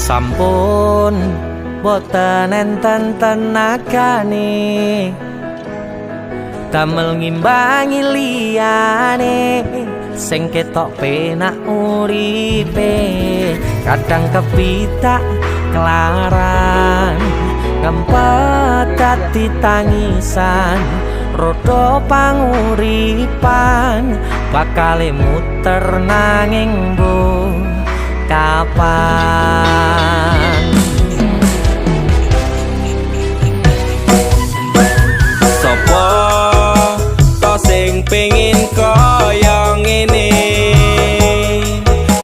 sampun boten enten tenagane damel ngimbangi liyane sing ketok penak uripe kadang kepitak kelaran ngempet dadi tangisan rodo panguripan bakal muter nanging bu kapan